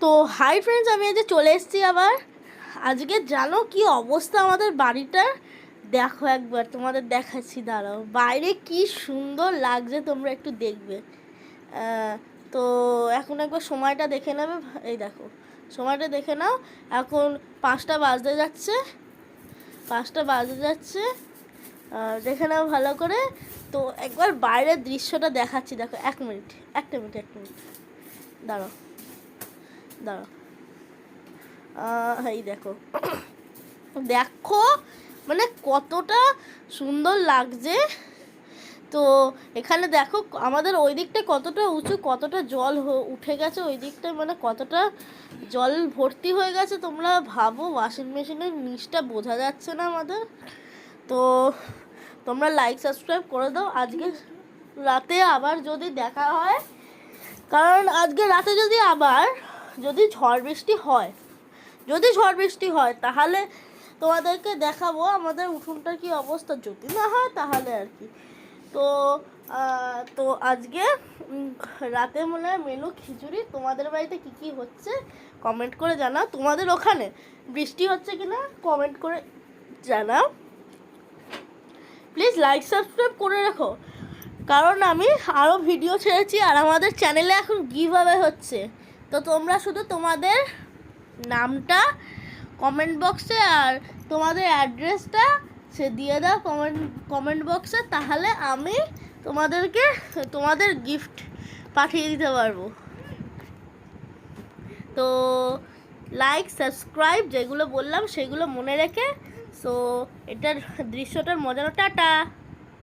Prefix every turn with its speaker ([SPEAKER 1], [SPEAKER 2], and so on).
[SPEAKER 1] তো hi friends, আমি আজ চলে এসেছি আবার। আজকে জানো কি অবস্থা আমাদের বাড়িটার? দেখো একবার, তোমাদের দেখাচ্ছি, দাঁড়াও। বাইরে কি সুন্দর লাগছে, তোমরা একটু দেখবে। তো এখন একবার সময়টা দেখে নেবে। এই দেখো, সময়টা দেখে নাও। এখন 5টা বাজতে যাচ্ছে, 5টা বাজতে যাচ্ছে। দেখে নাও ভালো করে। তো একবার বাইরের দৃশ্যটা দেখাচ্ছি, দেখো। এক মিনিট, একটা মিনিট, এক মিনিট, দাঁড়াও দাঁড়াও। এই দেখো, দেখো মানে কতটা সুন্দর লাগছে। তো এখানে দেখো আমাদের ওই দিকটা কতটা উঁচু, কতটা জল উঠে গেছে ওই দিকটা, মানে কতটা জল ভর্তি হয়ে গেছে। তোমরা ভাবো, ওয়াশিং মেশিনের নিচটা বোঝা যাচ্ছে না আমাদের। তো তোমরা লাইক সাবস্ক্রাইব করে দাও। আজকে রাতে আবার যদি দেখা হয়, কারণ আজকে রাতে যদি ঝড় বৃষ্টি হয়, তাহলে তোমাদেরকে দেখাবো আমাদের উঠোনটার কি অবস্থা। যদি না হয় তাহলে আর কি। তো তো আজকে রাতে মনে হয় মেনু খিচুড়ি। তোমাদের বাড়িতে কি কি হচ্ছে কমেন্ট করে জানাও। তোমাদের ওখানে বৃষ্টি হচ্ছে কিনা কমেন্ট করে জানাও। প্লিজ লাইক সাবস্ক্রাইব করে রাখো, কারণ আমি আরও ভিডিও ছেড়েছি। আর আমাদের চ্যানেলে এখন গিভ অ্যাওয়ে হচ্ছে। তো তোমরা শুধু তোমাদের নামটা কমেন্ট বক্সে আর তোমাদের অ্যাড্রেসটা সে দিয়ে দাও কমেন্ট বক্সে, তাহলে আমি তোমাদেরকে তোমাদের গিফট পাঠিয়ে দিতে পারবো। তো লাইক সাবস্ক্রাইব যেগুলো বললাম সেগুলো মনে রেখে, সো এটার দৃশ্যটার মজা। টাটা।